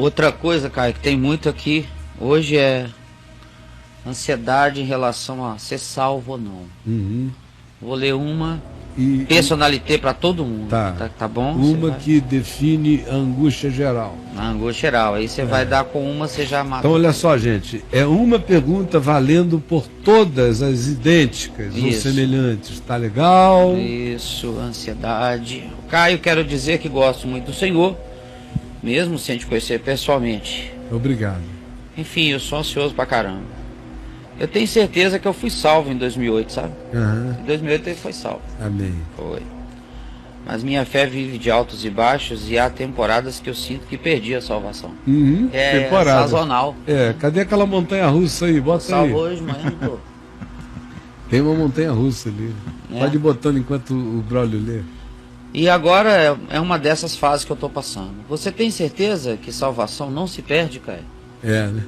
Outra coisa, Caio, que tem muito aqui hoje é ansiedade em relação a ser salvo ou não. Vou ler uma personalité para todo mundo. Tá bom? Uma que define a angústia geral. A angústia geral. Aí você vai dar com uma, você já mata. Então olha só, gente, é uma pergunta valendo por todas as idênticas ou semelhantes. Tá legal? Isso, ansiedade. Caio, quero dizer que gosto muito do Senhor, mesmo sem te conhecer pessoalmente. Obrigado. Enfim, eu sou ansioso pra caramba. Eu tenho certeza que eu fui salvo em 2008, sabe? Em 2008 ele foi salvo. Amém. Foi. Mas minha fé vive de altos e baixos e há temporadas que eu sinto que perdi a salvação. É temporada. sazonal. Cadê aquela montanha russa aí? Bota salvo aí. Hoje, mas não tô. Tem uma montanha russa ali. Pode ir botando enquanto o Braulio lê. E agora é uma dessas fases que eu tô passando. Você tem certeza que salvação não se perde, Caio? Né?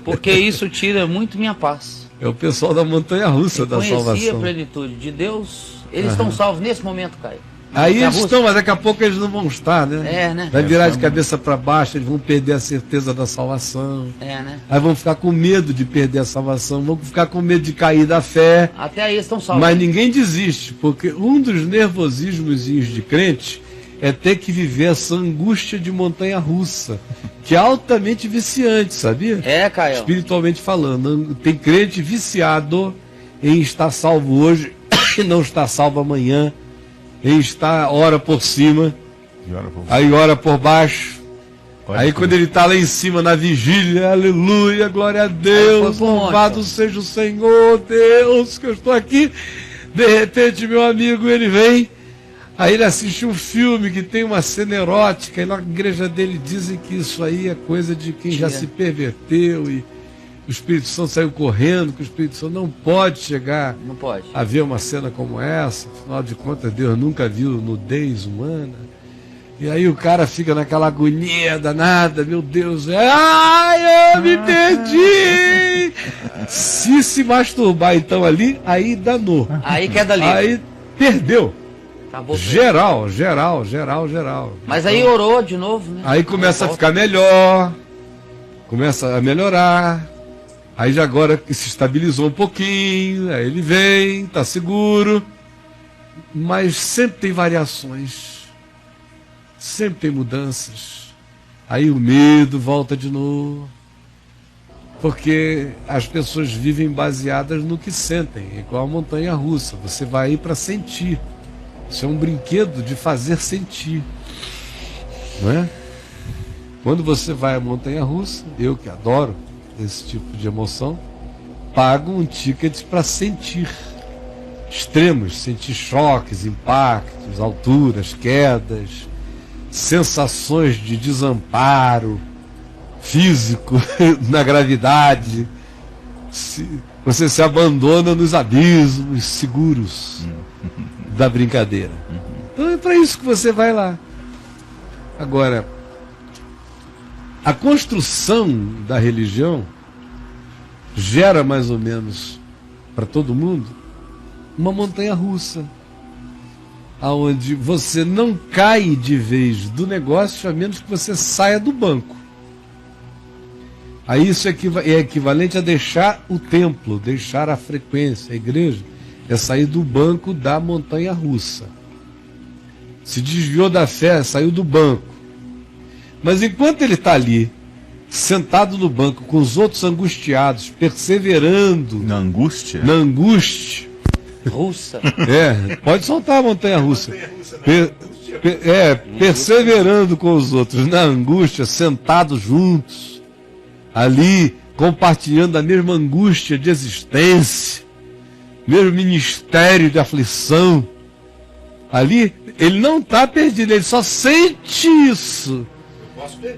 Porque isso tira muito minha paz. É o pessoal da montanha-russa da salvação. Conhecia a plenitude de Deus. Eles estão salvos nesse momento, Caio. Aí eles estão, mas daqui a pouco eles não vão estar, né? Né? Vai virar de cabeça para baixo, eles vão perder a certeza da salvação. Né? Aí vão ficar com medo de perder a salvação, vão ficar com medo de cair da fé. Até aí estão salvos. Mas ninguém desiste, porque um dos nervosismos de crente é ter que viver essa angústia de montanha-russa, que é altamente viciante, sabia? Caio. Espiritualmente falando, tem crente viciado em estar salvo hoje e não estar salvo amanhã, em estar ora por cima, aí ora por baixo. Aí quando ele está lá em cima na vigília, aleluia, glória a Deus, louvado seja o Senhor, Deus, que eu estou aqui. De repente, meu amigo, ele vem. Aí ele assiste um filme que tem uma cena erótica, e na igreja dele dizem que isso aí é coisa de quem já se perverteu, e o Espírito Santo saiu correndo, que o Espírito Santo não pode chegar a ver uma cena como essa, afinal de contas Deus nunca viu nudez humana. E aí o cara fica naquela agonia danada, meu Deus, eu me perdi! Se masturbar então ali, aí danou. Aí queda ali. Aí perdeu. Acabou. Geral. Mas aí orou de novo, né? Aí começa a ficar melhor, começa a melhorar. Aí já agora se estabilizou um pouquinho, aí ele vem, tá seguro. Mas sempre tem variações, sempre tem mudanças. Aí o medo volta de novo. Porque as pessoas vivem baseadas no que sentem, igual a montanha-russa. Você vai aí para sentir. Isso é um brinquedo de fazer sentir, não é? Quando você vai à montanha-russa, eu que adoro esse tipo de emoção, pago um ticket para sentir extremos, sentir choques, impactos, alturas, quedas, sensações de desamparo físico na gravidade. Você se abandona nos abismos seguros da brincadeira. Então é para isso que você vai lá. Agora, a construção da religião gera mais ou menos para todo mundo uma montanha-russa, aonde você não cai de vez do negócio a menos que você saia do banco. Aí isso é equivalente a deixar o templo, deixar a frequência, a igreja. É sair do banco da montanha-russa. Se desviou da fé, saiu do banco. Mas enquanto ele está ali, sentado no banco, com os outros angustiados, perseverando... Na angústia? Na angústia. Russa. Pode soltar a montanha-russa. Perseverando com os outros, na angústia, sentados juntos, ali, compartilhando a mesma angústia de existência, mesmo ministério de aflição. Ali, ele não está perdido, ele só sente isso.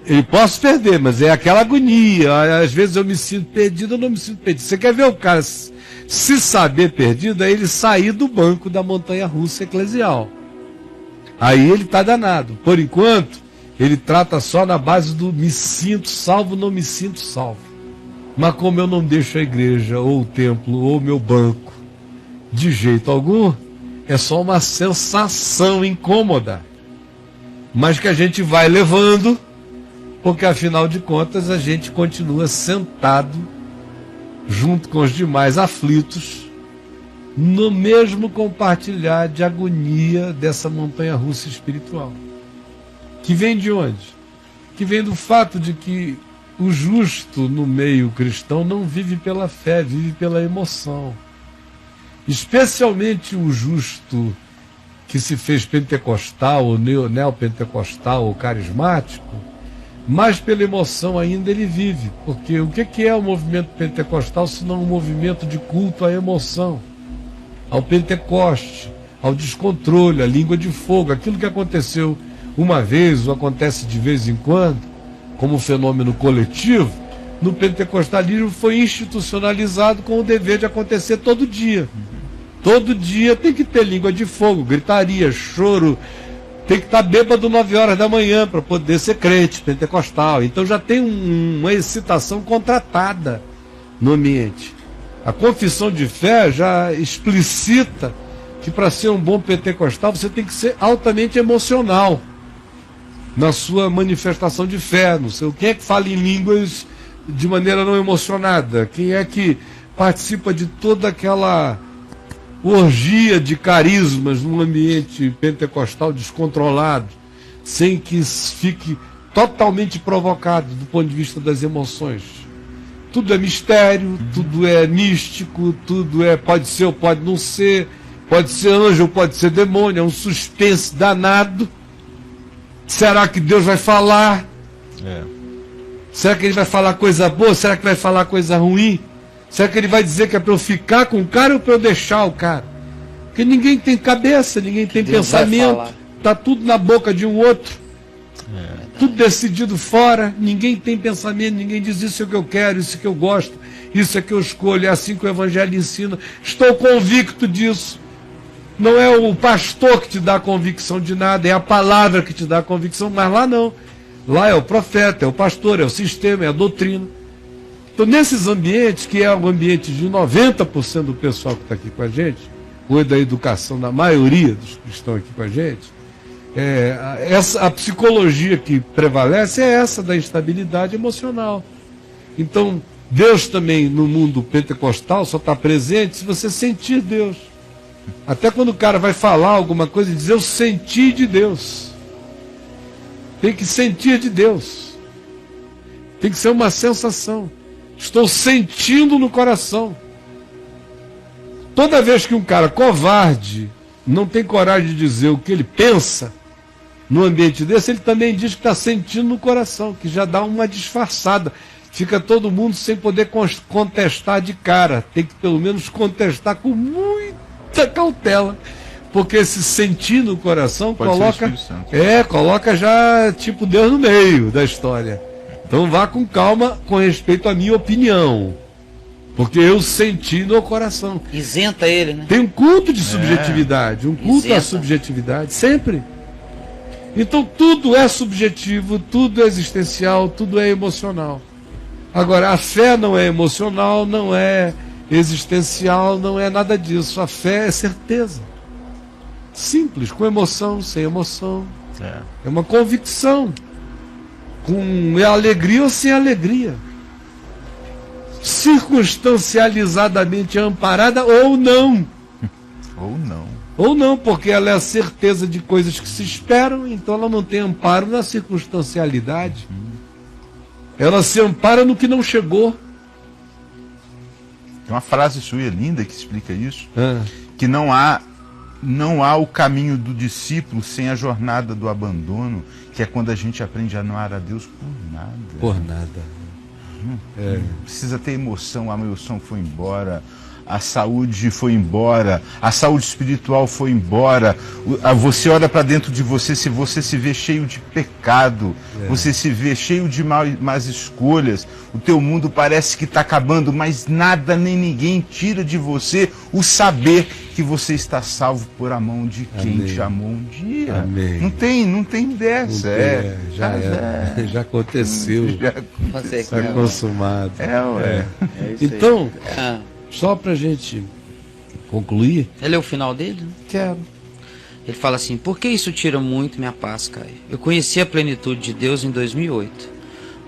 Eu posso perder, mas é aquela agonia. Às vezes eu me sinto perdido, eu não me sinto perdido. Você quer ver o cara se saber perdido? É ele sair do banco da montanha-russa eclesial. Aí ele está danado. Por enquanto, ele trata só na base do me sinto salvo, não me sinto salvo. Mas como eu não deixo a igreja, ou o templo, ou o meu banco, de jeito algum, é só uma sensação incômoda, mas que a gente vai levando porque afinal de contas a gente continua sentado junto com os demais aflitos no mesmo compartilhar de agonia dessa montanha-russa espiritual. Que vem de onde? Que vem do fato de que o justo no meio cristão não vive pela fé, vive pela emoção. Especialmente o justo que se fez pentecostal, ou neopentecostal, ou carismático, mais pela emoção ainda ele vive. Porque o que é o movimento pentecostal se não um movimento de culto à emoção, ao Pentecoste, ao descontrole, à língua de fogo, aquilo que aconteceu uma vez ou acontece de vez em quando, como um fenômeno coletivo, no pentecostalismo foi institucionalizado com o dever de acontecer todo dia. Todo dia tem que ter língua de fogo, gritaria, choro, tem que estar bêbado 9 horas da manhã para poder ser crente pentecostal. Então já tem uma excitação contratada no ambiente. A confissão de fé já explicita que para ser um bom pentecostal você tem que ser altamente emocional na sua manifestação de fé. Não sei quem é que fala em línguas de maneira não emocionada, quem é que participa de toda aquela orgia de carismas num ambiente pentecostal descontrolado, sem que fique totalmente provocado do ponto de vista das emoções. Tudo é mistério, tudo é místico, tudo é pode ser ou pode não ser, pode ser anjo ou pode ser demônio, é um suspense danado. Será que Deus vai falar? Será que ele vai falar coisa boa? Será que vai falar coisa ruim? Será que ele vai dizer que é para eu ficar com o cara ou para eu deixar o cara? Porque ninguém tem cabeça, ninguém tem pensamento, está tudo na boca de um outro, tudo decidido fora, ninguém tem pensamento, ninguém diz isso é o que eu quero, isso é que eu gosto, isso é que eu escolho, é assim que o Evangelho ensina, estou convicto disso. Não é o pastor que te dá a convicção de nada, é a palavra que te dá a convicção, mas lá não. Lá é o profeta, é o pastor, é o sistema, é a doutrina. Então, nesses ambientes, que é o ambiente de 90% do pessoal que está aqui com a gente, ou da educação da maioria dos que estão aqui com a gente, a psicologia que prevalece é essa da instabilidade emocional. Então, Deus também, no mundo pentecostal, só está presente se você sentir Deus. Até quando o cara vai falar alguma coisa e dizer, eu senti de Deus. Tem que sentir de Deus. Tem que ser uma sensação. Estou sentindo no coração. Toda vez que um cara covarde não tem coragem de dizer o que ele pensa no ambiente desse, ele também diz que está sentindo no coração, que já dá uma disfarçada. Fica todo mundo sem poder contestar de cara. Tem que pelo menos contestar com muita cautela. Porque esse sentir no coração coloca já tipo Deus no meio da história. Então vá com calma com respeito à minha opinião. Porque eu senti no coração. Isenta ele, né? Tem um culto de subjetividade, um culto à subjetividade, sempre. Então tudo é subjetivo, tudo é existencial, tudo é emocional. Agora, a fé não é emocional, não é existencial, não é nada disso. A fé é certeza. Simples, com emoção, sem emoção. É uma convicção. Com alegria ou sem alegria. Circunstancializadamente amparada ou não. Ou não. Ou não, porque ela é a certeza de coisas que se esperam, então ela não tem amparo na circunstancialidade. Ela se ampara no que não chegou. Tem uma frase sua linda que explica isso. Que não há o caminho do discípulo sem a jornada do abandono, que é quando a gente aprende a amar a Deus por nada. Por nada. Precisa ter emoção, a emoção foi embora, a saúde foi embora, a saúde espiritual foi embora, você olha para dentro de você, se você se vê cheio de pecado, você se vê cheio de más escolhas, o teu mundo parece que está acabando, mas nada nem ninguém tira de você o saber que você está salvo por a mão de quem te amou um dia. Amém. Não tem dessa. Já aconteceu. Está consumado. Então, só para a gente concluir. Ele é o final dele? Quero. Ele fala assim: por que isso tira muito minha paz, Caio? Eu conheci a plenitude de Deus em 2008.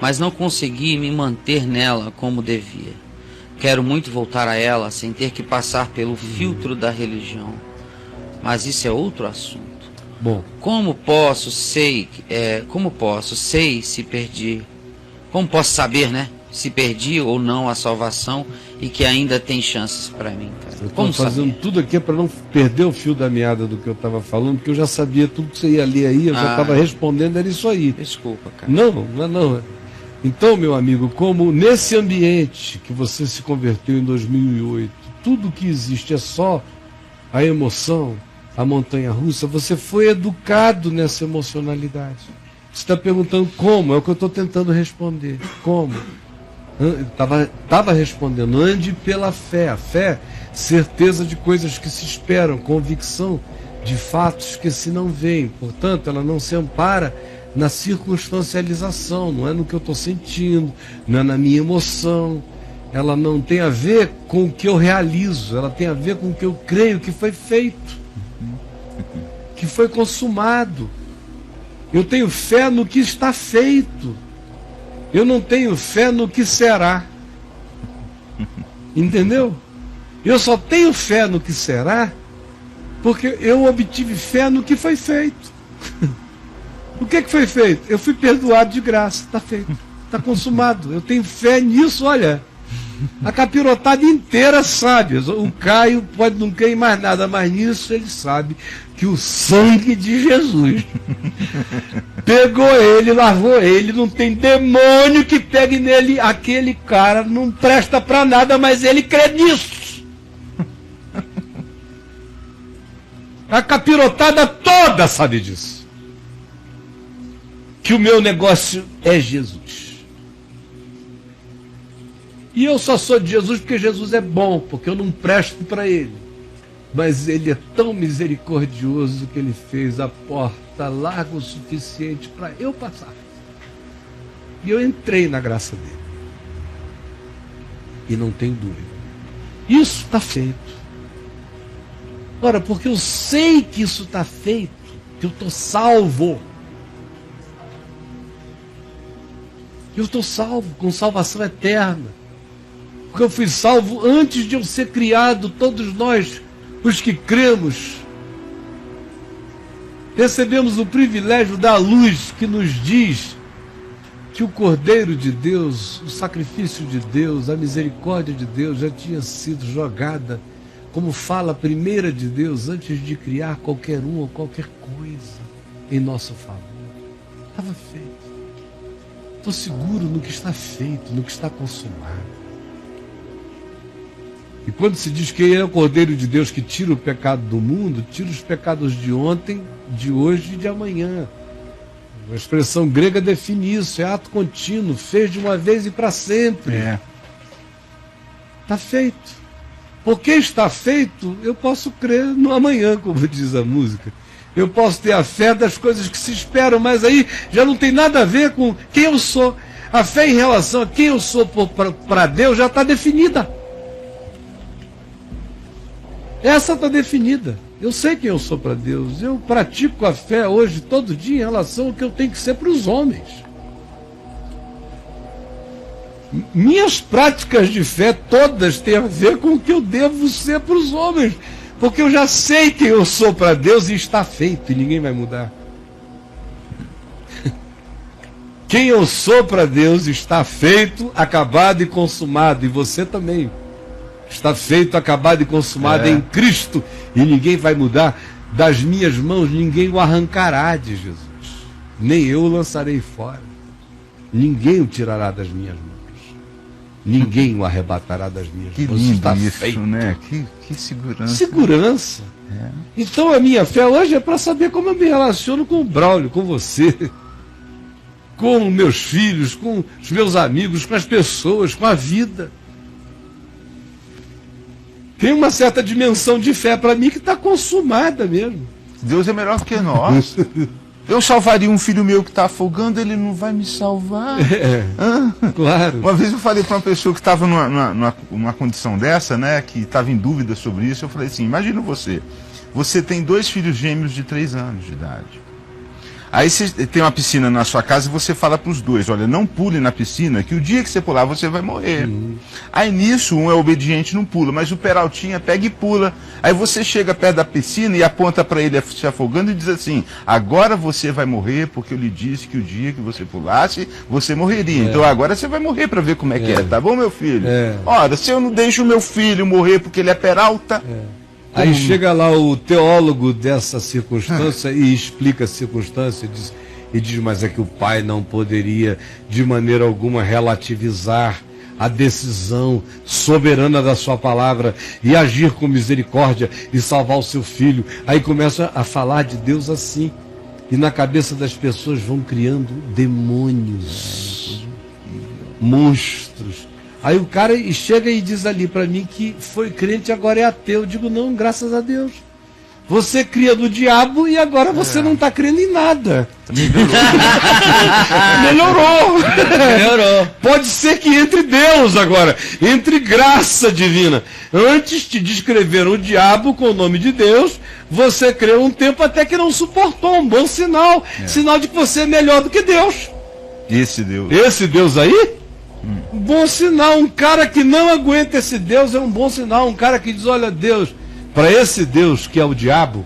mas não consegui me manter nela como devia. Quero muito voltar a ela sem ter que passar pelo filtro da religião. Mas isso é outro assunto. Bom. Como posso sei se perdi? Como posso saber, né? Se perdi ou não a salvação e que ainda tem chances para mim, cara. Eu estou fazendo tudo aqui para não perder o fio da meada do que eu estava falando, porque eu já sabia tudo que você ia ler aí, eu já estava respondendo, era isso aí. Desculpa, cara. Não. Então, meu amigo, como nesse ambiente que você se converteu em 2008, tudo que existe é só a emoção, a montanha-russa, você foi educado nessa emocionalidade. Você está perguntando como? É o que eu estou tentando responder. Como? Estava respondendo, ande pela fé. A fé, certeza de coisas que se esperam, convicção de fatos que se não veem. Portanto, ela não se ampara na circunstancialização, não é no que eu estou sentindo, não é na minha emoção. Ela não tem a ver com o que eu realizo, ela tem a ver com o que eu creio que foi feito, que foi consumado. Eu tenho fé no que está feito. Eu não tenho fé no que será. Entendeu? Eu só tenho fé no que será porque eu obtive fé no que foi feito. O que foi feito? Eu fui perdoado de graça. Está feito. Está consumado. Eu tenho fé nisso, olha. A capirotada inteira sabe. O Caio pode não crer em mais nada, mas nisso ele sabe que o sangue de Jesus pegou ele, lavou ele, não tem demônio que pegue nele. Aquele cara não presta pra nada, mas ele crê nisso. A capirotada toda sabe disso. Que o meu negócio é Jesus. E eu só sou de Jesus porque Jesus é bom, porque eu não presto para ele. Mas ele é tão misericordioso que ele fez a porta larga o suficiente para eu passar. E eu entrei na graça dele. E não tem dúvida. Isso está feito. Ora, porque eu sei que isso está feito, que eu estou salvo. Eu estou salvo, com salvação eterna. Porque eu fui salvo antes de eu ser criado. Todos nós, os que cremos, recebemos o privilégio da luz que nos diz que o Cordeiro de Deus, o sacrifício de Deus, a misericórdia de Deus já tinha sido jogada, como fala a primeira de Deus, antes de criar qualquer um ou qualquer coisa em nosso favor. Estava feito. Estou seguro no que está feito, no que está consumado. E quando se diz que ele é o Cordeiro de Deus que tira o pecado do mundo, tira os pecados de ontem, de hoje e de amanhã. A expressão grega define isso, é ato contínuo, fez de uma vez e para sempre. Está feito. Porque está feito, eu posso crer no amanhã, como diz a música. Eu posso ter a fé das coisas que se esperam, mas aí já não tem nada a ver com quem eu sou. A fé em relação a quem eu sou para Deus já está definida. Essa está definida. Eu sei quem eu sou para Deus. Eu pratico a fé hoje, todo dia, em relação ao que eu tenho que ser para os homens. Minhas práticas de fé todas têm a ver com o que eu devo ser para os homens. Porque eu já sei quem eu sou para Deus e está feito, e ninguém vai mudar. Quem eu sou para Deus está feito, acabado e consumado. E você também. Está feito, acabado e consumado em Cristo. E ninguém vai mudar. Das minhas mãos ninguém o arrancará de Jesus. Nem eu o lançarei fora. Ninguém o tirará das minhas mãos. Ninguém o arrebatará das minhas mãos. Que lindo está isso, feito. né? Que segurança. Segurança. Então a minha fé hoje é para saber como eu me relaciono com o Braulio, com você, com meus filhos, com os meus amigos, com as pessoas, com a vida. Tem uma certa dimensão de fé para mim que está consumada mesmo. Deus é melhor que nós. Eu salvaria um filho meu que está afogando, ele não vai me salvar. Claro. Uma vez eu falei para uma pessoa que estava numa condição dessa, né, que estava em dúvida sobre isso, eu falei assim, imagina você tem 2 filhos gêmeos de 3 anos de idade. Aí você tem uma piscina na sua casa e você fala para os dois, olha, não pule na piscina, que o dia que você pular você vai morrer. Aí nisso um é obediente, não pula, mas o Peraltinha pega e pula. Aí você chega perto da piscina e aponta para ele se afogando e diz assim, agora você vai morrer porque eu lhe disse que o dia que você pulasse, você morreria. Então agora você vai morrer para ver como é que é, tá bom, meu filho? Ora, se eu não deixo o meu filho morrer porque ele é Peralta... Aí chega lá o teólogo dessa circunstância e explica a circunstância e diz, mas é que o pai não poderia de maneira alguma relativizar a decisão soberana da sua palavra e agir com misericórdia e salvar o seu filho. Aí começa a falar de Deus assim, e na cabeça das pessoas vão criando demônios, monstros. Aí o cara chega e diz ali para mim que foi crente e agora é ateu. Eu digo, não, graças a Deus. Você cria do diabo e agora você não está crendo em nada. Melhorou. Pode ser que entre Deus agora, entre graça divina. Antes te descreveram o diabo com o nome de Deus, você creu um tempo até que não suportou. Um bom sinal. Sinal de que você é melhor do que Deus. Esse Deus aí? Um bom sinal. Um cara que não aguenta esse Deus é um bom sinal. Um cara que diz, olha, Deus, para esse Deus que é o diabo,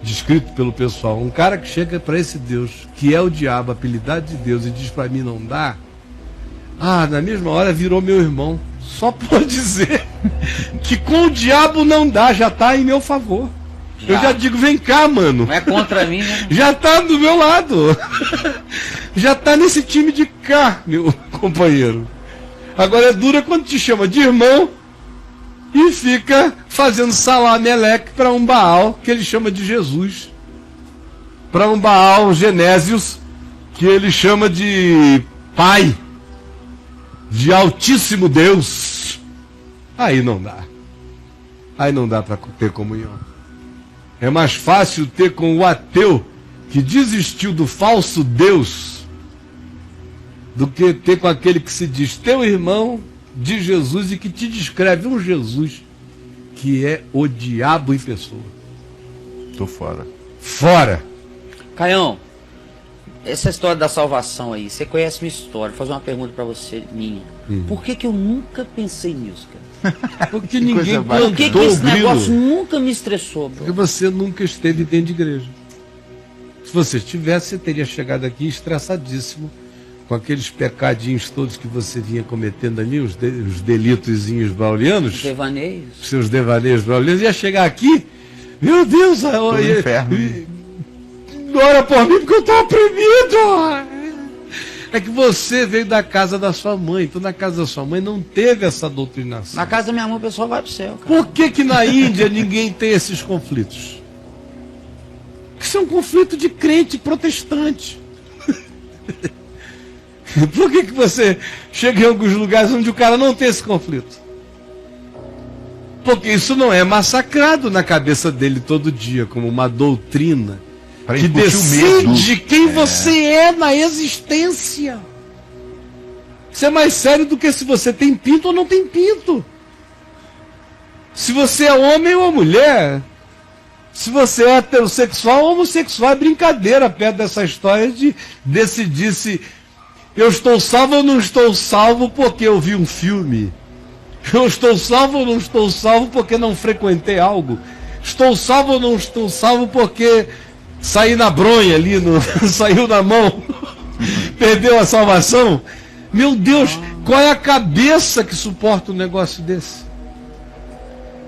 descrito pelo pessoal, um cara que chega para esse Deus que é o diabo, apelidado de Deus, e diz para mim não dá, na mesma hora virou meu irmão. Só por dizer que com o diabo não dá, já está em meu favor. Eu já digo, vem cá, mano. Não é contra mim, né? Já tá do meu lado. Já tá nesse time de cá, meu companheiro. Agora é dura quando te chama de irmão e fica fazendo salameleque para um Baal que ele chama de Jesus. Para um Baal Genésios que ele chama de Pai, de Altíssimo Deus. Aí não dá. Aí não dá para ter comunhão. É mais fácil ter com o ateu que desistiu do falso Deus do que ter com aquele que se diz teu irmão de Jesus e que te descreve um Jesus que é o diabo em pessoa. Tô fora. Fora. Caião, essa história da salvação aí, você conhece minha história, vou fazer uma pergunta para você, minha. Por que eu nunca pensei nisso, cara? Porque ninguém plantou. Por que esse negócio nunca me estressou, bro? Porque você nunca esteve dentro de igreja. Se você estivesse, você teria chegado aqui estressadíssimo com aqueles pecadinhos todos que você vinha cometendo ali, os delitozinhos braulianos. Devaneios. Seus devaneios braulianos. Ia chegar aqui, meu Deus, inferno. Ora por mim porque eu estou oprimido. É que você veio da casa da sua mãe, então na casa da sua mãe não teve essa doutrinação. Na casa da minha mãe o pessoal vai pro céu, cara. Por que na Índia ninguém tem esses conflitos? Porque isso é um conflito de crente protestante. Por que você chega em alguns lugares onde o cara não tem esse conflito? Porque isso não é massacrado na cabeça dele todo dia, como uma doutrina que decide quem você é na existência. Isso é mais sério do que se você tem pinto ou não tem pinto. Se você é homem ou mulher. Se você é heterossexual ou homossexual, é brincadeira perto dessa história de decidir se eu estou salvo ou não estou salvo porque eu vi um filme. Eu estou salvo ou não estou salvo porque não frequentei algo. Estou salvo ou não estou salvo porque saí na bronha ali, saiu na mão, perdeu a salvação. Meu Deus, qual é a cabeça que suporta um negócio desse?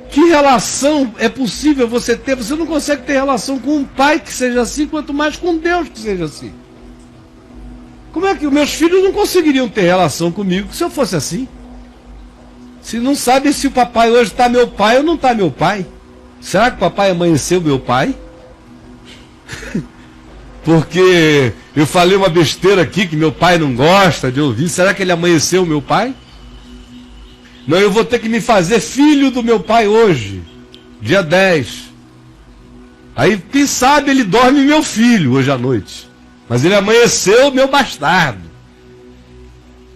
Que relação é possível você ter? Você não consegue ter relação com um pai que seja assim, quanto mais com Deus que seja assim. Como é que os meus filhos não conseguiriam ter relação comigo se eu fosse assim? Se não sabe se o papai hoje está meu pai ou não está meu pai. Será que o papai amanheceu meu pai? Porque eu falei uma besteira aqui que meu pai não gosta de ouvir. Será que ele amanheceu meu pai? Não, eu vou ter que me fazer filho do meu pai hoje, dia 10. Aí, quem sabe, ele dorme meu filho hoje à noite. Mas ele amanheceu meu bastardo.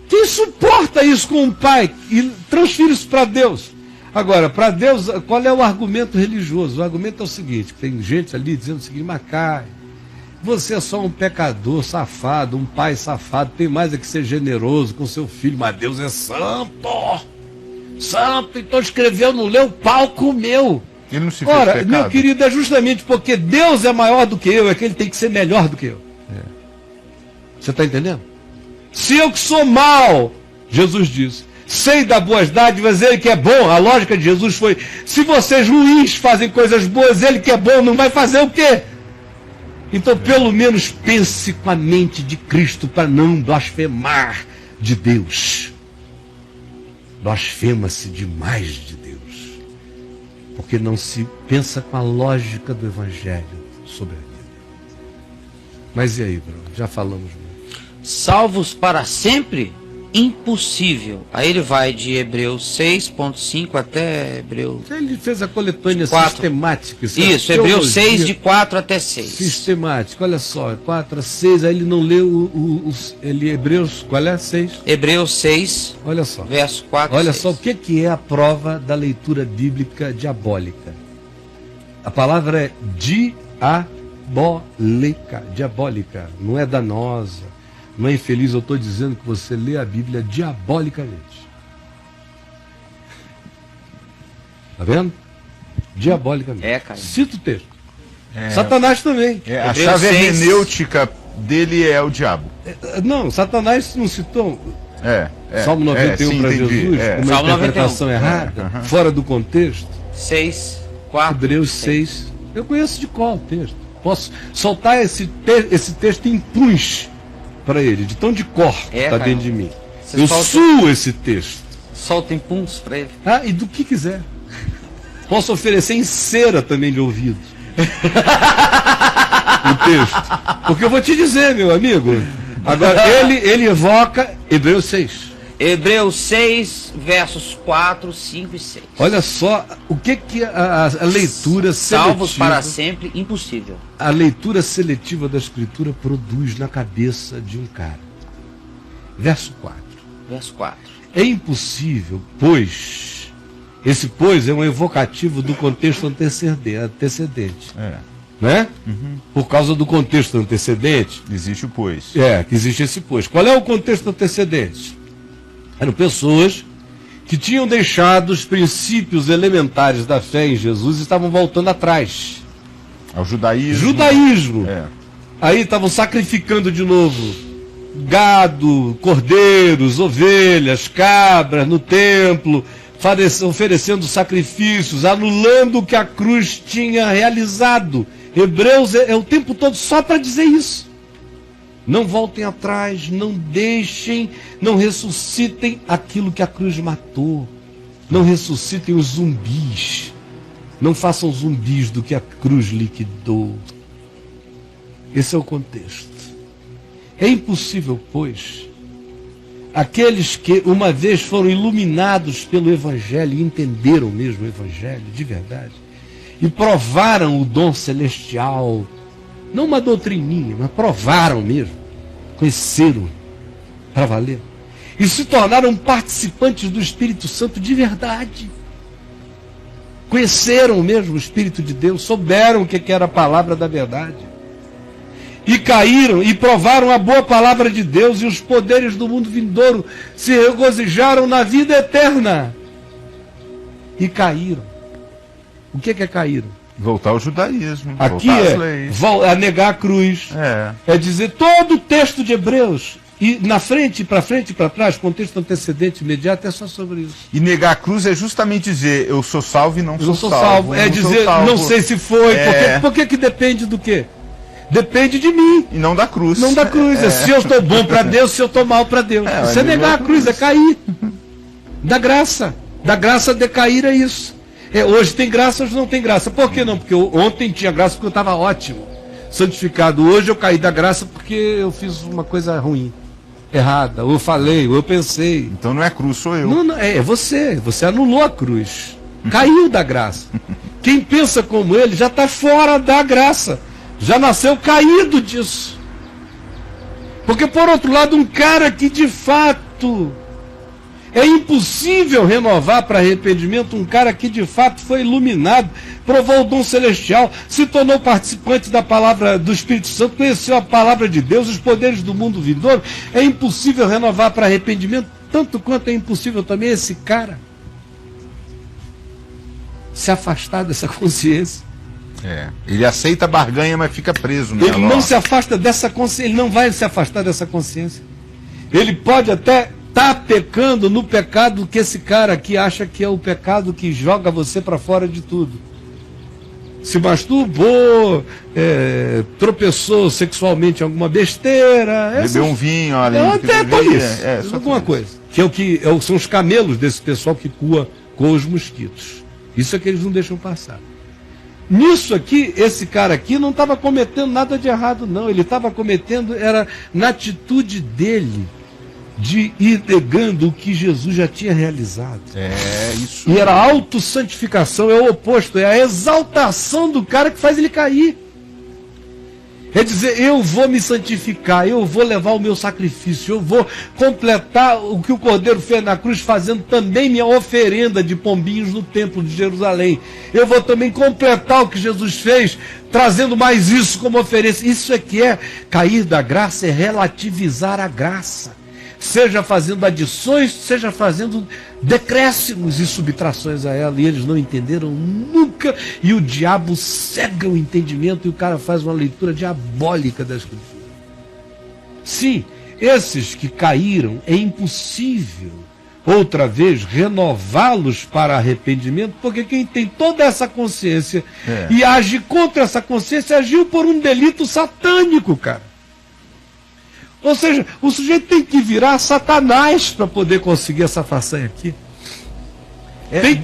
Quem suporta isso com um pai e transfere isso para Deus? Agora, para Deus, qual é o argumento religioso? O argumento é o seguinte, tem gente ali dizendo o seguinte, Macai, Você é só um pecador safado, um pai safado, tem mais é que ser generoso com seu filho, mas Deus é santo! Santo, então escreveu, não leu, o pau comeu. Ele não se fez Ora, pecado. meu querido, é justamente porque Deus é maior do que eu, é que ele tem que ser melhor do que eu. Você está entendendo? Se eu que sou mal, Jesus disse, sei dar boas dádivas, ele que é bom. A lógica de Jesus foi, se vocês ruins fazem coisas boas, ele que é bom não vai fazer o quê? Então, pelo menos pense com a mente de Cristo para não blasfemar de Deus. Blasfema-se demais de Deus. Porque não se pensa com a lógica do Evangelho sobre a vida. Mas e aí, Bruno? Já falamos muito. Salvos para sempre? Impossível. Aí ele vai de Hebreus 6.5 até Hebreus... Ele fez a coletânea 4. sistemática. Isso, Hebreus 6 de 4 até 6. Sistemática, olha só, 4 a 6, aí ele não leu Hebreus, qual é? 6? Hebreus 6, olha só. verso 4 Olha 6. só o que é a prova da leitura bíblica diabólica. A palavra é diabólica, não é danosa. Não é infeliz, eu estou dizendo que você lê a Bíblia diabolicamente. Está vendo? Diabolicamente. Cara. Cita o texto. Satanás também. A chave hermenêutica dele é o diabo. Não, Satanás não citou. Salmo 91 sim, para Jesus, uma Salmo interpretação 91. errada, fora do contexto. 6, 4. Hebreus 6. Eu conheço de qual o texto. Posso soltar esse texto em punch para ele, de tão de cor está dentro de mim. Eu suo esse texto. Solta em punhos para ele. E do que quiser. Posso oferecer em cera também de ouvido. O texto. Porque eu vou te dizer, meu amigo. Agora, ele evoca Hebreus 6. Hebreus 6, versos 4, 5 e 6. Olha só o que a leitura seletiva... Salvos para sempre, impossível. A leitura seletiva da Escritura produz na cabeça de um cara. Verso 4. Verso 4. É impossível, pois... Esse pois é um evocativo do contexto antecedente. Né? Por causa do contexto antecedente... Existe o pois. Que existe esse pois. Qual é o contexto antecedente? Eram pessoas que tinham deixado os princípios elementares da fé em Jesus e estavam voltando atrás. Ao judaísmo. Judaísmo. Aí estavam sacrificando de novo gado, cordeiros, ovelhas, cabras no templo, oferecendo sacrifícios, anulando o que a cruz tinha realizado. Hebreus é o tempo todo só para dizer isso. Não voltem atrás, não deixem, não ressuscitem aquilo que a cruz matou. Não ressuscitem os zumbis. Não façam zumbis do que a cruz liquidou. Esse é o contexto. É impossível, pois, aqueles que uma vez foram iluminados pelo Evangelho e entenderam mesmo o Evangelho de verdade, e provaram o dom celestial, não uma doutrininha, mas provaram mesmo, conheceram para valer, e se tornaram participantes do Espírito Santo de verdade. Conheceram mesmo o Espírito de Deus, souberam o que era a palavra da verdade, e caíram e provaram a boa palavra de Deus, e os poderes do mundo vindouro se regozijaram na vida eterna, e caíram. O que é caíram? Voltar ao judaísmo. Aqui é negar a cruz. É dizer todo o texto de Hebreus. E na frente, para trás, contexto antecedente, imediato, é só sobre isso. E negar a cruz é justamente dizer, eu sou salvo e não sou salvo. É dizer, não sei se foi. Por que depende do quê? Depende de mim. E não da cruz. Não da cruz. Se eu estou bom para Deus, se eu estou mal para Deus. Isso é negar a cruz, é cair. Da graça. Da graça decair é isso. Hoje tem graça, hoje não tem graça. Por que não? Porque ontem tinha graça porque eu estava ótimo, santificado. Hoje eu caí da graça porque eu fiz uma coisa ruim, errada. Ou eu falei, ou eu pensei. Então não é a cruz, sou eu. Não, é você. Você anulou a cruz. Caiu da graça. Quem pensa como ele já está fora da graça. Já nasceu caído disso. Porque por outro lado, um cara que de fato É impossível renovar para arrependimento um cara que de fato foi iluminado, provou o dom celestial, se tornou participante da palavra do Espírito Santo, conheceu a palavra de Deus, os poderes do mundo vindouro. É impossível renovar para arrependimento, tanto quanto é impossível também esse cara se afastar dessa consciência. Ele aceita a barganha, mas fica preso nela. Ele não se afasta dessa consciência, ele não vai se afastar dessa consciência. Ele pode até está pecando no pecado que esse cara aqui acha que é o pecado que joga você para fora de tudo. Se masturbou, tropeçou sexualmente em alguma besteira. Bebeu um vinho, alguma coisa. São os camelos desse pessoal que coa com os mosquitos. Isso é que eles não deixam passar. Nisso aqui, esse cara aqui não estava cometendo nada de errado, não. Ele estava cometendo, era na atitude dele, de ir negando o que Jesus já tinha realizado. Isso. E era a autossantificação, é o oposto, é a exaltação do cara que faz ele cair. É dizer, eu vou me santificar, eu vou levar o meu sacrifício, eu vou completar o que o Cordeiro fez na cruz, fazendo também minha oferenda de pombinhos no templo de Jerusalém. Eu vou também completar o que Jesus fez, trazendo mais isso como oferência. Isso é que é cair da graça, é relativizar a graça. Seja fazendo adições, seja fazendo decréscimos e subtrações a ela. E eles não entenderam nunca. E o diabo cega o entendimento e o cara faz uma leitura diabólica da Escritura. Sim, esses que caíram, é impossível outra vez renová-los para arrependimento, porque quem tem toda essa consciência e age contra essa consciência, agiu por um delito satânico, cara. Ou seja, o sujeito tem que virar Satanás para poder conseguir essa façanha aqui.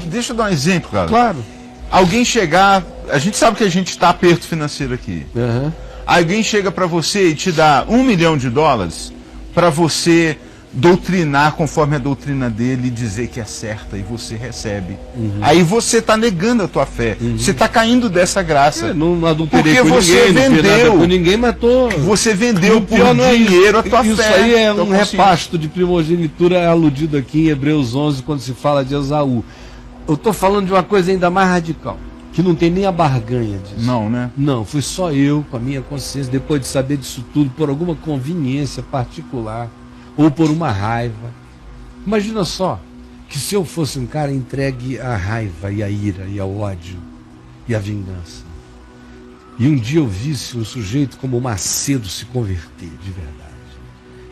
Deixa eu dar um exemplo, cara. Claro. Alguém chegar, a gente sabe que a gente está aperto financeiro aqui. Uhum. Alguém chega para você e te dá $1 milhão para você doutrinar conforme a doutrina dele e dizer que é certa, e você recebe. Uhum. Aí você está negando a tua fé. Uhum. Você está caindo dessa graça. Não adulterei porque com você ninguém, vendeu. Com ninguém, mas você vendeu por dinheiro a tua fé. Isso aí é um repasto de primogenitura aludido aqui em Hebreus 11, quando se fala de Esaú. Eu estou falando de uma coisa ainda mais radical, que não tem nem a barganha disso. Não, né? Não, fui só eu, com a minha consciência, depois de saber disso tudo, por alguma conveniência particular, ou por uma raiva. Imagina só, que se eu fosse um cara entregue à raiva e à ira e ao ódio e à vingança, e um dia eu visse um sujeito como Macedo se converter de verdade,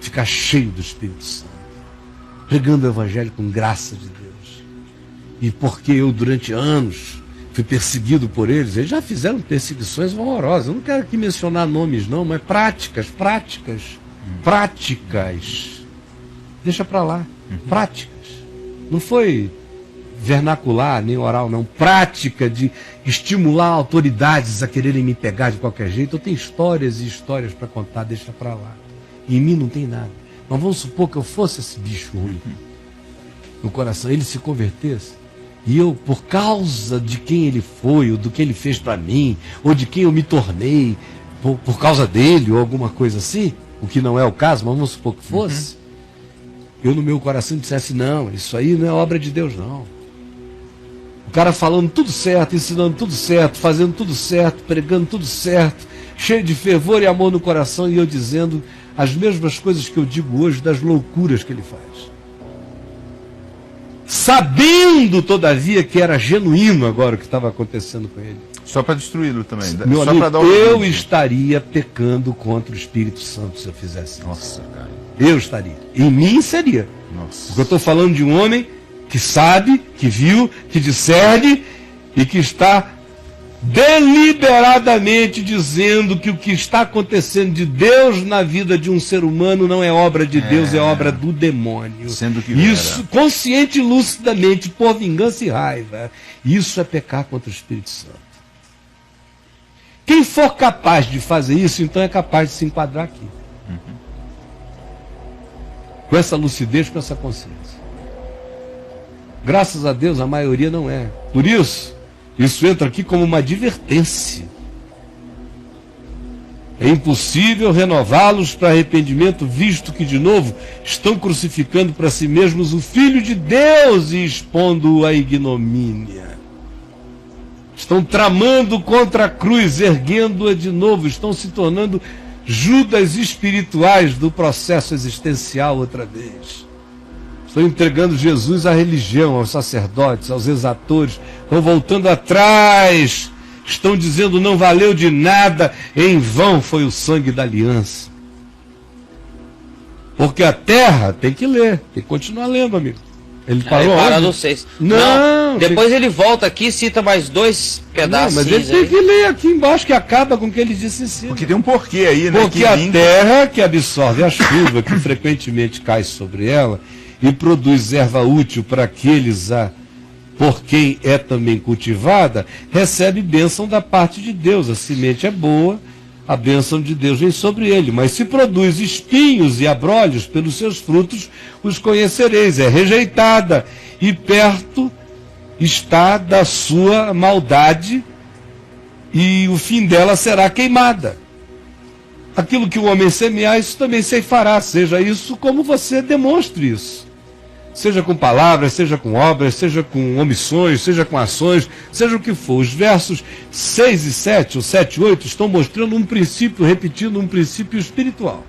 ficar cheio do Espírito Santo, pregando o Evangelho com graça de Deus, e porque eu durante anos fui perseguido por eles já fizeram perseguições horrorosas. Eu não quero aqui mencionar nomes não, mas práticas. Deixa para lá. Práticas. Não foi vernacular, nem oral, não. Prática de estimular autoridades a quererem me pegar de qualquer jeito. Eu tenho histórias e histórias para contar, deixa para lá. E em mim não tem nada. Mas vamos supor que eu fosse esse bicho ruim no coração, ele se convertesse, e eu, por causa de quem ele foi, ou do que ele fez para mim, ou de quem eu me tornei, por causa dele, ou alguma coisa assim, o que não é o caso, mas vamos supor que fosse, eu no meu coração dissesse, não, isso aí não é obra de Deus, não. O cara falando tudo certo, ensinando tudo certo, fazendo tudo certo, pregando tudo certo, cheio de fervor e amor no coração, e eu dizendo as mesmas coisas que eu digo hoje das loucuras que ele faz. Sabendo, todavia, que era genuíno agora o que estava acontecendo com ele. Só para destruí-lo também. Meu só amigo, dar eu estaria pecando contra o Espírito Santo se eu fizesse isso. Nossa, cara. Eu estaria. Em mim seria. Nossa. Porque eu estou falando de um homem que sabe, que viu, que discerne e que está deliberadamente dizendo que o que está acontecendo de Deus na vida de um ser humano não é obra de Deus, é obra do demônio. Sendo que isso, consciente e lucidamente, por vingança e raiva. Isso é pecar contra o Espírito Santo. Quem for capaz de fazer isso, então é capaz de se enquadrar aqui. Com essa lucidez, com essa consciência. Graças a Deus, a maioria não é. Por isso entra aqui como uma advertência. É impossível renová-los para arrependimento, visto que, de novo, estão crucificando para si mesmos o Filho de Deus e expondo-o à ignomínia. Estão tramando contra a cruz, erguendo-a de novo, estão se tornando Judas espirituais do processo existencial outra vez. Estão entregando Jesus à religião, aos sacerdotes, aos exatores, estão voltando atrás, estão dizendo não valeu de nada, em vão foi o sangue da aliança. Porque a terra tem que ler, tem que continuar lendo, amigo. Ele parou no 6. Não, depois ele volta aqui e cita mais 2 pedaços. Mas ele tem que ler aqui embaixo, que acaba com o que ele disse em cima. Porque tem um porquê aí, né? Porque a terra que absorve a chuva, que frequentemente cai sobre ela, e produz erva útil para aqueles por quem é também cultivada, recebe bênção da parte de Deus. A semente é boa, a bênção de Deus vem sobre ele. Mas se produz espinhos e abrolhos, pelos seus frutos os conhecereis. É rejeitada e perto está da sua maldade, e o fim dela será queimada. Aquilo que o homem semear, isso também ceifará. Seja isso como você demonstre isso. Seja com palavras, seja com obras, seja com omissões, seja com ações, seja o que for. Os versos 6 e 7, ou 7 e 8, estão mostrando um princípio, repetindo um princípio espiritual.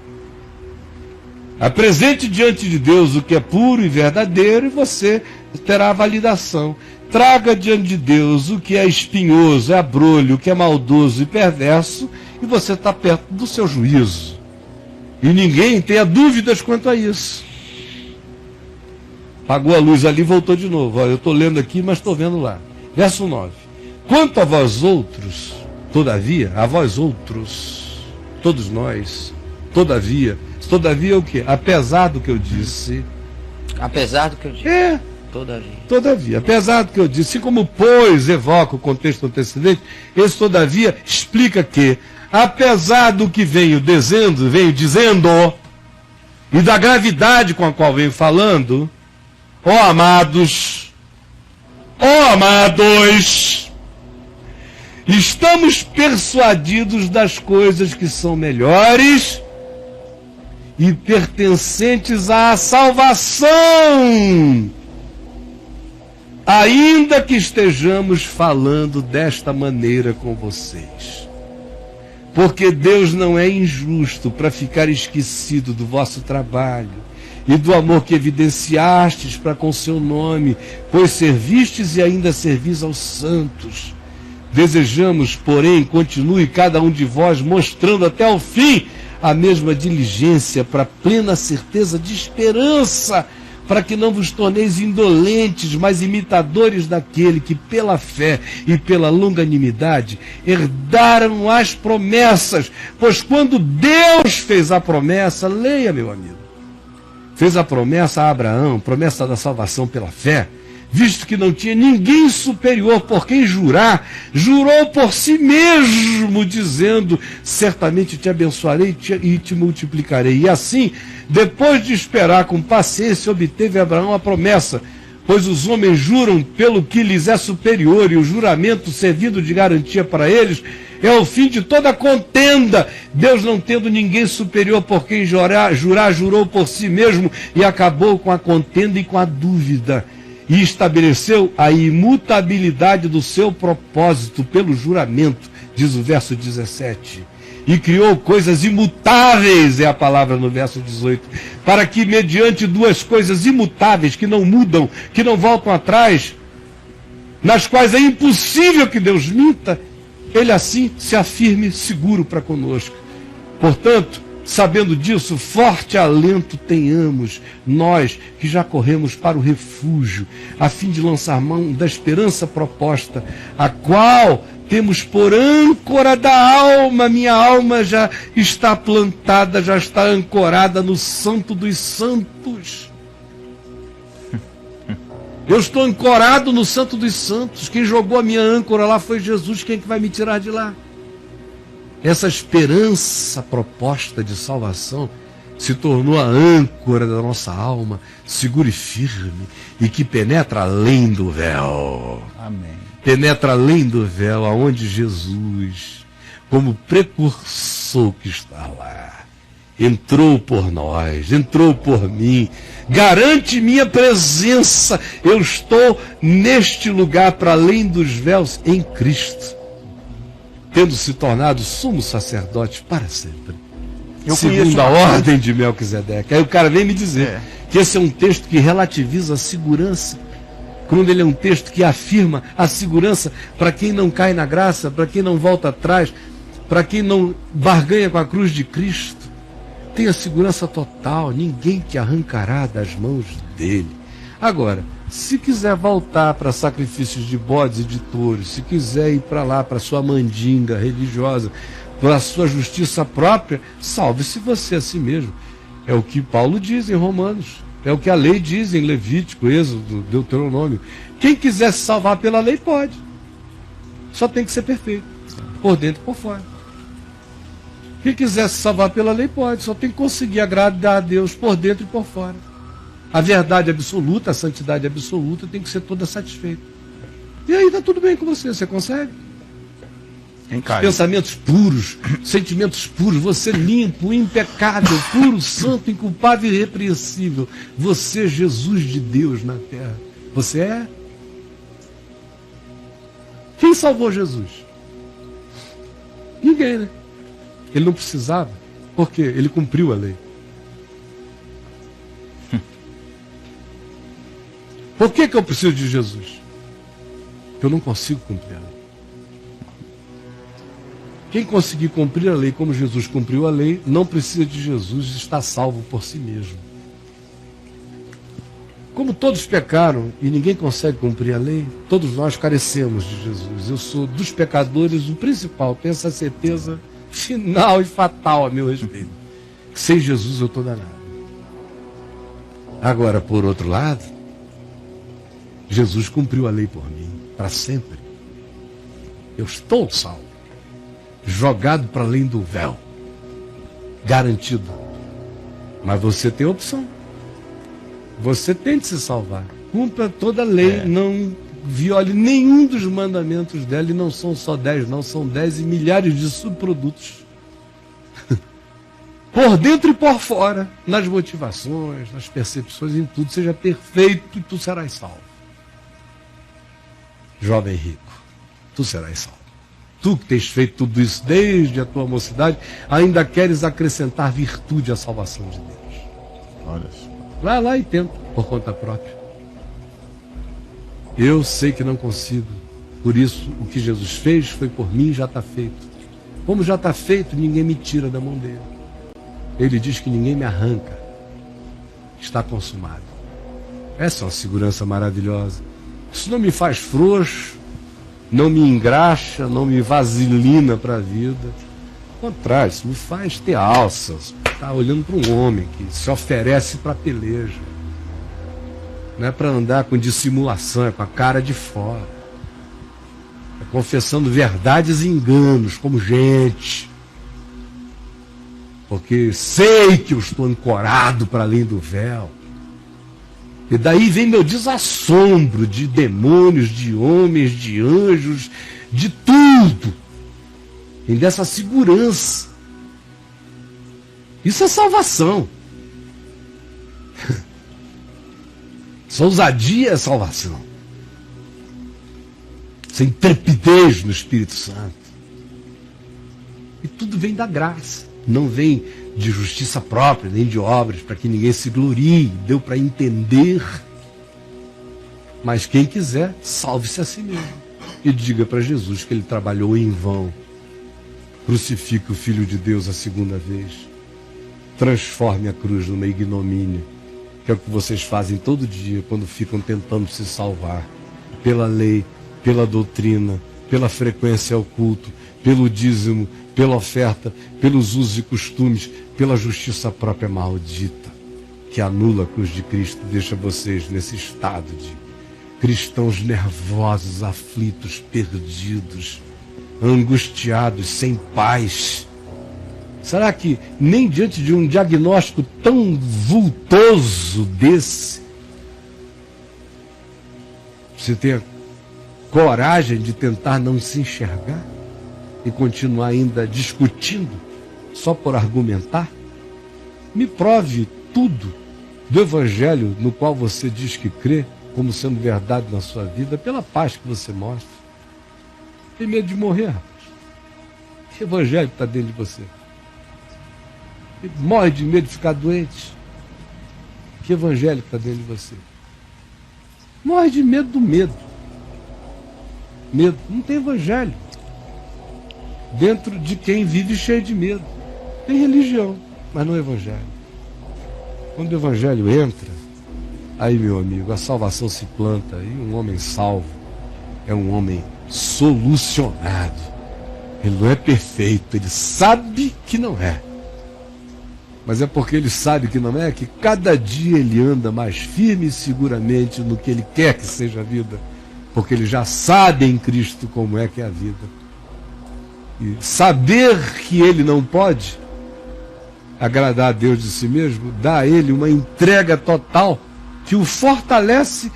Apresente diante de Deus o que é puro e verdadeiro, e você terá a validação. Traga diante de Deus o que é espinhoso, é abrolho, o que é maldoso e perverso, e você está perto do seu juízo. E ninguém tenha dúvidas quanto a isso. Apagou a luz ali e voltou de novo. Olha, eu estou lendo aqui, mas estou vendo lá. Verso 9. Quanto a vós outros, todavia, a vós outros, todos nós, todavia o quê? Apesar do que eu disse. Apesar do que eu disse. Todavia. Apesar do que eu disse. Assim como, pois, evoca o contexto antecedente, esse todavia explica que, apesar do que venho dizendo, e da gravidade com a qual venho falando, ó amados, estamos persuadidos das coisas que são melhores e pertencentes à salvação, ainda que estejamos falando desta maneira com vocês. Porque Deus não é injusto para ficar esquecido do vosso trabalho e do amor que evidenciastes para com seu nome, pois servistes e ainda servis aos santos. Desejamos, porém, continue cada um de vós mostrando até o fim a mesma diligência para plena certeza de esperança, para que não vos torneis indolentes, mas imitadores daquele que pela fé e pela longanimidade herdaram as promessas. Pois quando Deus fez a promessa, leia, meu amigo, fez a promessa a Abraão, promessa da salvação pela fé, visto que não tinha ninguém superior por quem jurar, jurou por si mesmo, dizendo, certamente te abençoarei e te multiplicarei. E assim, depois de esperar com paciência, obteve Abraão a promessa, pois os homens juram pelo que lhes é superior, e o juramento, servindo de garantia para eles, é o fim de toda contenda. Deus, não tendo ninguém superior por quem jurar, jurou por si mesmo e acabou com a contenda e com a dúvida, e estabeleceu a imutabilidade do seu propósito pelo juramento, diz o verso 17. E criou coisas imutáveis, é a palavra no verso 18, para que mediante duas coisas imutáveis, que não mudam, que não voltam atrás, nas quais é impossível que Deus minta, ele assim se afirme seguro para conosco. Portanto, sabendo disso, forte alento tenhamos, nós que já corremos para o refúgio, a fim de lançar mão da esperança proposta, a qual temos por âncora da alma. Minha alma já está plantada, já está ancorada no Santo dos Santos. Eu estou ancorado no Santo dos Santos. Quem jogou a minha âncora lá foi Jesus. Quem é que vai me tirar de lá? Essa esperança proposta de salvação se tornou a âncora da nossa alma, segura e firme, e que penetra além do véu. Amém. Penetra além do véu, aonde Jesus, como precursor que está lá. Entrou por nós, entrou por mim, garante minha presença. Eu estou neste lugar para além dos véus em Cristo, tendo se tornado sumo sacerdote para sempre, segundo a ordem de Melquisedeque. Aí o cara vem me dizer que esse é um texto que relativiza a segurança, quando ele é um texto que afirma a segurança para quem não cai na graça, para quem não volta atrás, para quem não barganha com a cruz de Cristo. Tem a segurança total, ninguém te arrancará das mãos dele. Agora, se quiser voltar para sacrifícios de bodes e de touros, se quiser ir para lá, para sua mandinga religiosa, para a sua justiça própria, salve-se você a si mesmo. É o que Paulo diz em Romanos, é o que a lei diz em Levítico, Êxodo, Deuteronômio. Quem quiser se salvar pela lei pode, só tem que ser perfeito, por dentro e por fora. Quem quiser se salvar pela lei pode, só tem que conseguir agradar a Deus por dentro e por fora. A verdade absoluta, a santidade absoluta tem que ser toda satisfeita. E aí está tudo bem com você consegue? Pensamentos puros, sentimentos puros, você limpo, impecável, puro, santo, inculpável e irrepreensível. Você, Jesus de Deus na terra. Você é? Quem salvou Jesus? Ninguém, né? Ele não precisava, porque ele cumpriu a lei. Por que eu preciso de Jesus? Porque eu não consigo cumprir a lei. Quem conseguir cumprir a lei como Jesus cumpriu a lei, não precisa de Jesus, está salvo por si mesmo. Como todos pecaram e ninguém consegue cumprir a lei, todos nós carecemos de Jesus. Eu sou dos pecadores o principal, tenho essa certeza final e fatal a meu respeito. Sem Jesus eu estou danado. Agora, por outro lado, Jesus cumpriu a lei por mim, para sempre. Eu estou salvo, jogado para além do véu, garantido. Mas você tem opção. Você tem de se salvar. Cumpra toda a lei, não viole nenhum dos mandamentos dela, e não são só 10, não, são 10 e milhares de subprodutos. Por dentro e por fora, nas motivações, nas percepções, em tudo, seja perfeito e tu serás salvo. Jovem rico, tu serás salvo. Tu que tens feito tudo isso desde a tua mocidade, ainda queres acrescentar virtude à salvação de Deus. Olha só. Vai lá e tenta, por conta própria. Eu sei que não consigo. Por isso, o que Jesus fez foi por mim, já está feito. Como já está feito, ninguém me tira da mão dele. Ele diz que ninguém me arranca. Está consumado. Essa é uma segurança maravilhosa. Isso não me faz frouxo, não me engraxa, não me vaselina para a vida. Ao contrário, isso me faz ter alças. Está olhando para um homem que se oferece para a peleja. Não é para andar com dissimulação, é com a cara de fora. É confessando verdades e enganos, como gente. Porque sei que eu estou ancorado para além do véu. E daí vem meu desassombro de demônios, de homens, de anjos, de tudo. E dessa segurança. Isso é salvação. Essa ousadia é salvação. Essa intrepidez no Espírito Santo. E tudo vem da graça. Não vem de justiça própria, nem de obras, para que ninguém se glorie. Deu para entender. Mas quem quiser, salve-se a si mesmo. E diga para Jesus que ele trabalhou em vão. Crucifique o Filho de Deus a segunda vez. Transforme a cruz numa ignomínia. Que é o que vocês fazem todo dia quando ficam tentando se salvar. Pela lei, pela doutrina, pela frequência ao culto, pelo dízimo, pela oferta, pelos usos e costumes, pela justiça própria maldita, que anula a cruz de Cristo e deixa vocês nesse estado de cristãos nervosos, aflitos, perdidos, angustiados, sem paz. Será que nem diante de um diagnóstico tão vultoso desse, você tem a coragem de tentar não se enxergar? e continuar ainda discutindo só por argumentar? Me prove tudo do evangelho no qual você diz que crê como sendo verdade na sua vida pela paz que você mostra. Tem medo de morrer, rapaz? Que evangelho está dentro de você? Morre de medo de ficar doente? Que evangelho está dentro de você? Morre de medo do medo. Medo. Não tem evangelho dentro de quem vive cheio de medo. Tem religião, mas não é evangelho. Quando o evangelho entra, aí, meu amigo, a salvação se planta e um homem salvo é um homem solucionado. Ele não é perfeito, ele sabe que não é. Mas é porque ele sabe que não é, que cada dia ele anda mais firme e seguramente no que ele quer que seja a vida. Porque ele já sabe em Cristo como é que é a vida. E saber que ele não pode agradar a Deus de si mesmo, dá a ele uma entrega total que o fortalece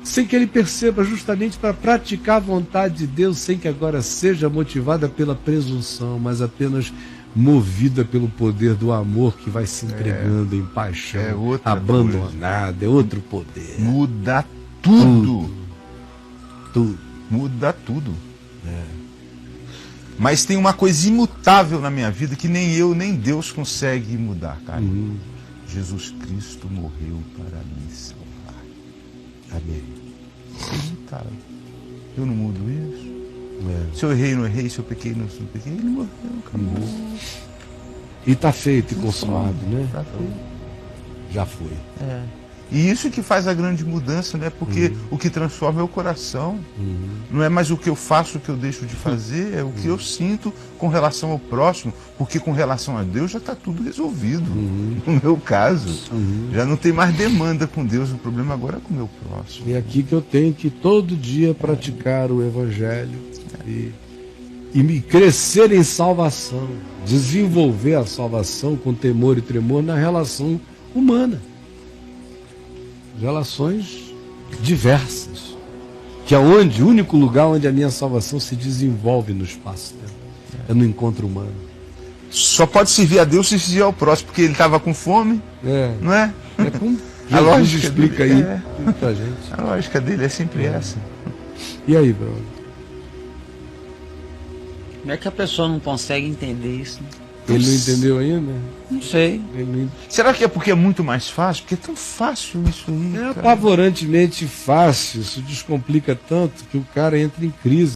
sem que ele perceba, justamente para praticar a vontade de Deus, sem que agora seja motivada pela presunção, mas apenas movida pelo poder do amor que vai se entregando em paixão, abandonada, é outro poder. Muda tudo. Tudo. Muda tudo. Mas tem uma coisa imutável na minha vida que nem eu, nem Deus consegue mudar, cara. Jesus Cristo morreu para me salvar. Amém. Imutável. Eu não mudo isso. Se eu errei, não errei. Se eu pequei, não pequei. Ele morreu, acabou. E está feito e consumado, né? Tá feito. Já foi. E isso que faz a grande mudança, né? Porque o que transforma é o coração. Não é mais o que eu faço, o que eu deixo de fazer, é o que eu sinto com relação ao próximo. Porque com relação a Deus já está tudo resolvido. No meu caso, já não tem mais demanda com Deus. O problema agora é com o meu próximo. E é aqui que eu tenho que todo dia praticar o evangelho e me crescer em salvação, desenvolver a salvação com temor e tremor na relação humana. Relações diversas, que é o único lugar onde a minha salvação se desenvolve no espaço-tempo, é no encontro humano. Só pode servir a Deus se servir ao próximo, porque ele estava com fome, não é? A lógica explica aí pra gente. A lógica dele é sempre essa. E aí, brother? Como é que a pessoa não consegue entender isso? Ele não entendeu ainda? Não sei. Será que é porque é muito mais fácil? Porque é tão fácil isso aí. É apavorantemente fácil, isso descomplica tanto que o cara entra em crise.